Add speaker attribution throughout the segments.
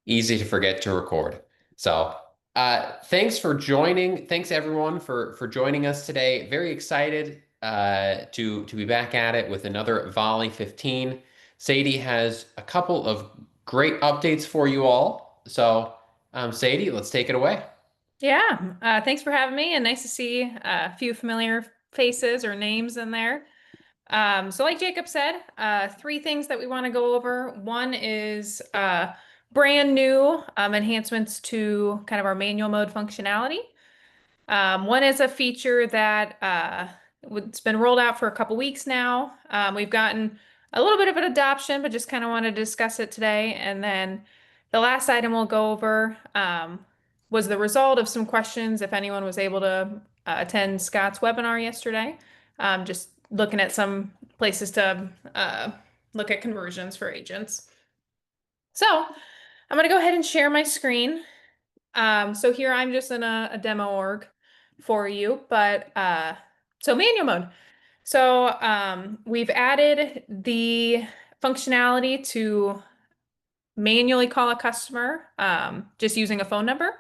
Speaker 1: easy to forget to record. So, thanks for joining. Thanks everyone for joining us today. Very excited to be back at it with another Volley 15. Sadie has a couple of great updates for you all. So, Sadie, let's take it away.
Speaker 2: Yeah, thanks for having me, and nice to see a few familiar faces or names in there. So like Jacob said, three things that we want to go over. One is brand new enhancements to kind of our manual mode functionality. One is a feature that it's been rolled out for a couple weeks now. We've gotten a little bit of an adoption, but just kind of want to discuss it today. And then the last item we'll go over was the result of some questions, if anyone was able to attend Scott's webinar yesterday. Just looking at some places to look at conversions for agents. So I'm going to go ahead and share my screen. So here I'm just in a demo org for you, but so manual mode. So we've added the functionality to manually call a customer just using a phone number.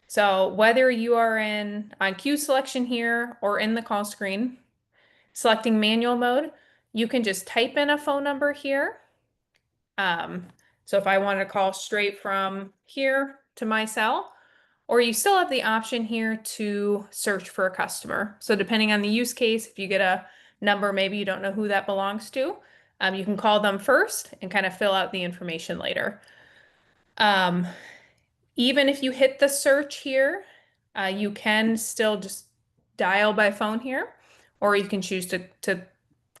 Speaker 2: So whether you are in on queue selection here or in the call screen, selecting manual mode, you can just type in a phone number here. Um, so if I wanted to call straight from here to my cell, or you still have the option here to search for a customer. So depending on the use case, if you get a number, maybe you don't know who that belongs to, you can call them first and kind of fill out the information later. Um, Even if you hit the search here, you can still just dial by phone here, or you can choose to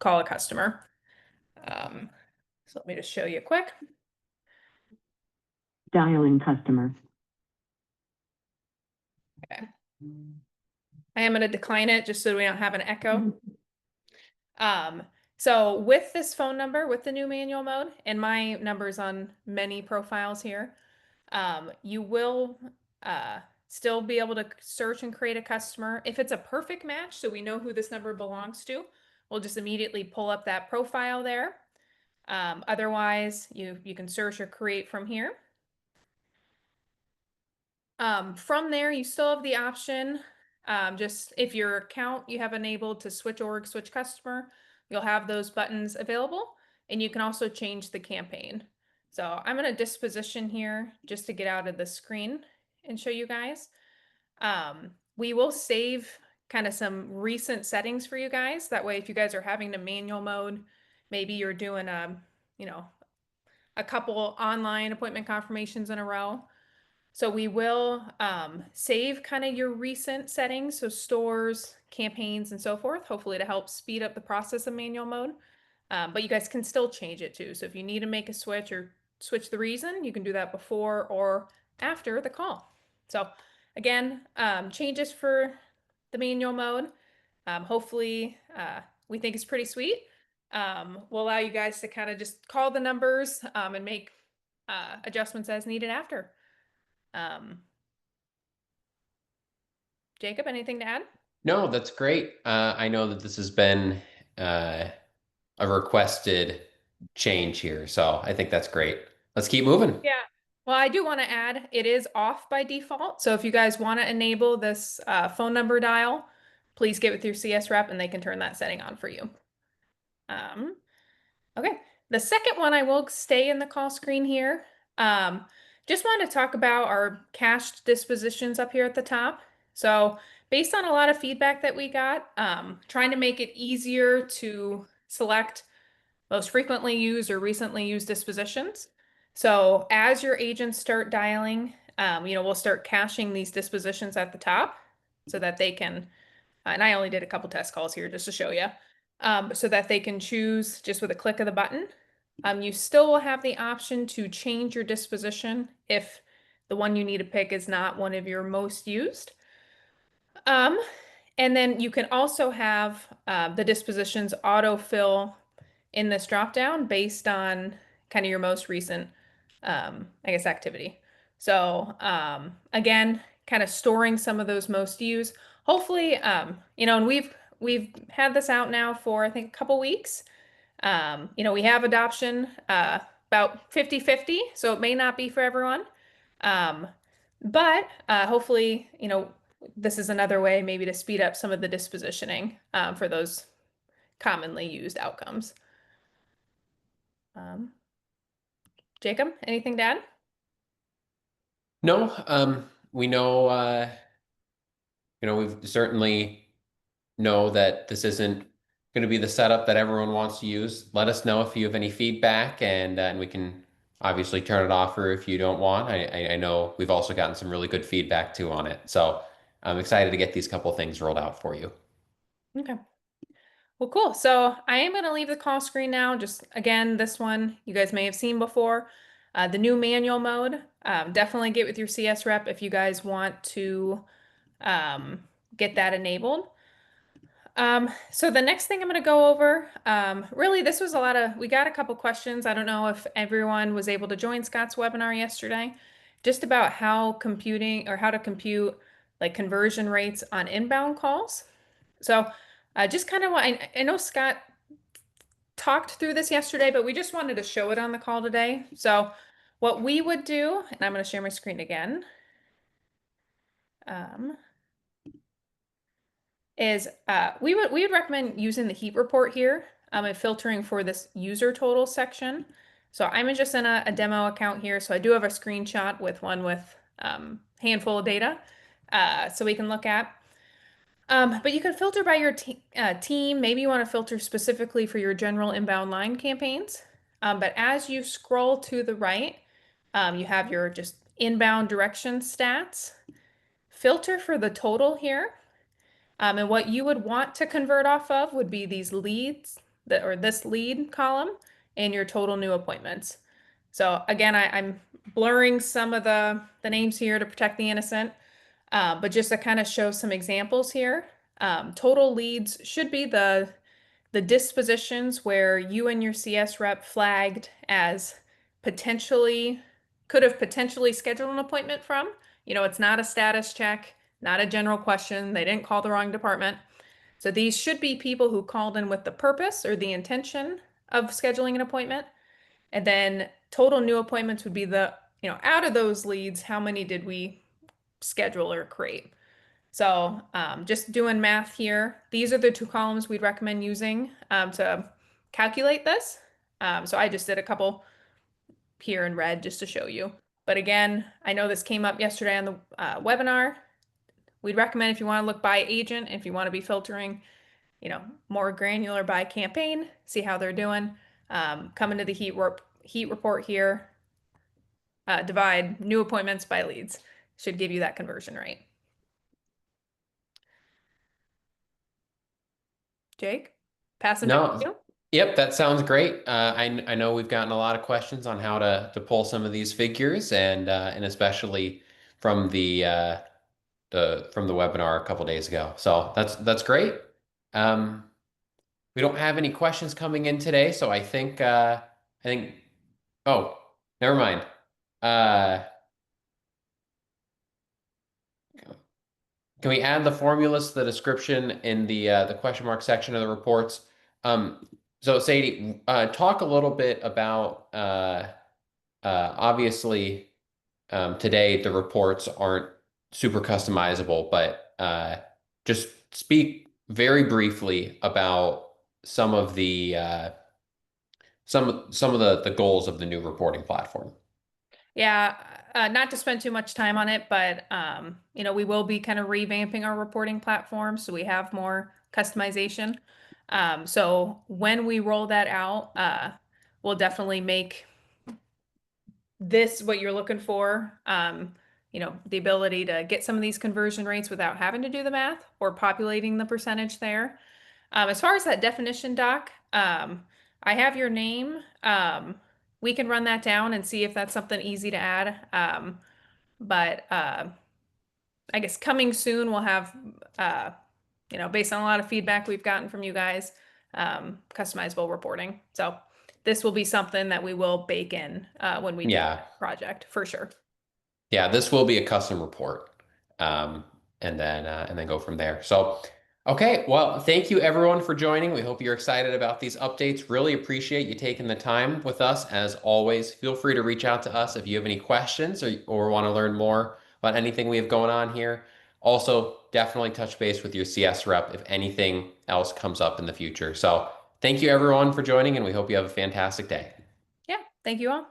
Speaker 2: call a customer. Um, so let me just show you quick.
Speaker 3: Dialing customer.
Speaker 2: Okay. I am going to decline it just so we don't have an echo. Um, so with this phone number, with the new manual mode, and my number's on many profiles here, you will still be able to search and create a customer. If it's a perfect match, so we know who this number belongs to, we'll just immediately pull up that profile there. Otherwise, you can search or create from here. From there, you still have the option, just if your account you have enabled to switch org, switch customer, you'll have those buttons available, and you can also change the campaign. So I'm going to disposition here just to get out of the screen and show you guys. We will save kind of some recent settings for you guys. That way, if you guys are having the manual mode, maybe you're doing you know, a couple online appointment confirmations in a row. So we will save kind of your recent settings, so stores, campaigns, and so forth, hopefully to help speed up the process of manual mode. But you guys can still change it too. So if you need to make a switch or switch the reason, you can do that before or after the call. So again, changes for the manual mode. Hopefully, we think it's pretty sweet. We'll allow you guys to kind of just call the numbers and make adjustments as needed after. Jacob, anything to add?
Speaker 1: No, that's great. I know that this has been a requested change here, so I think that's great. Let's keep moving.
Speaker 2: Yeah. Well, I do want to add, it is off by default. So if you guys want to enable this phone number dial, please get with your CS rep and they can turn that setting on for you. Um, okay. The second one, I will stay in the call screen here. Just want to talk about our cached dispositions up here at the top. So based on a lot of feedback that we got, trying to make it easier to select most frequently used or recently used dispositions. So as your agents start dialing, we'll start caching these dispositions at the top so that they can, and I only did a couple test calls here just to show you, so that they can choose just with a click of the button. You still will have the option to change your disposition if the one you need to pick is not one of your most used. And then you can also have the dispositions autofill in this dropdown based on kind of your most recent, I guess, activity. So again, kind of storing some of those most used. Hopefully, and we've had this out now for I think a couple weeks. We have adoption about 50-50, so it may not be for everyone. Um, but hopefully, this is another way maybe to speed up some of the dispositioning for those commonly used outcomes. Um, Jacob, anything to add?
Speaker 1: No, we know, we certainly know that this isn't going to be the setup that everyone wants to use. Let us know if you have any feedback, and we can obviously turn it off or if you don't want. I know we've also gotten some really good feedback too on it. So I'm excited to get these couple things rolled out for you.
Speaker 2: Okay. Well, cool. So I am going to leave the call screen now. Just again, this one you guys may have seen before. The new manual mode. Definitely get with your CS rep if you guys want to um, get that enabled. So the next thing I'm going to go over, really, this was we got a couple questions. I don't know if everyone was able to join Scott's webinar yesterday, just about how to compute like conversion rates on inbound calls. So just kind of I know Scott talked through this yesterday, but we just wanted to show it on the call today. So what we would do, and I'm going to share my screen again, um, is we would recommend using the heat report here and filtering for this user total section. So I'm just in a demo account here, so I do have a screenshot with one with handful of data so we can look at. But you can filter by your team. Maybe you want to filter specifically for your general inbound line campaigns. But as you scroll to the right, you have your just inbound direction stats. Filter for the total here. And what you would want to convert off of would be these leads or this lead column and your total new appointments. So again, I'm blurring some of the names here to protect the innocent, but just to kind of show some examples here. Total leads should be the dispositions where you and your CS rep flagged as could have potentially scheduled an appointment from. It's not a status check, not a general question. They didn't call the wrong department. So these should be people who called in with the purpose or the intention of scheduling an appointment. And then total new appointments would be out of those leads, how many did we schedule or create? So just doing math here, these are the two columns we'd recommend using to calculate this. So I just did a couple here in red just to show you. But again, I know this came up yesterday on the webinar. We'd recommend if you want to look by agent, if you want to be filtering, more granular by campaign, see how they're doing. Come into the heat report here, divide new appointments by leads. Should give you that conversion rate. Jake, passing back to
Speaker 1: No,
Speaker 2: you.
Speaker 1: yep, that sounds great. I know we've gotten a lot of questions on how to pull some of these figures, and especially from the webinar a couple days ago. So that's great. Um, we don't have any questions coming in today, so I think oh, never mind. Uh, can we add the formulas to the description in the question mark section of the reports? So Sadie, talk a little bit about obviously today the reports aren't super customizable, but just speak very briefly about some of the goals of the new reporting platform.
Speaker 2: Yeah, not to spend too much time on it, but we will be kind of revamping our reporting platform so we have more customization. So when we roll that out, we'll definitely make this what you're looking for. The ability to get some of these conversion rates without having to do the math or populating the percentage there. As far as that definition doc, I have your name. We can run that down and see if that's something easy to add. But I guess coming soon, we'll have, based on a lot of feedback we've gotten from you guys, customizable reporting. So this will be something that we will bake in when we do
Speaker 1: Yeah,
Speaker 2: the project for sure.
Speaker 1: yeah, this will be a custom report, um, and then go from there. So Okay, well, thank you everyone for joining. We hope you're excited about these updates. Really appreciate you taking the time with us. As always, feel free to reach out to us if you have any questions or want to learn more about anything we have going on here. Also, definitely touch base with your CS rep if anything else comes up in the future. So, thank you everyone for joining, and we hope you have a fantastic day.
Speaker 2: Yeah, thank you all.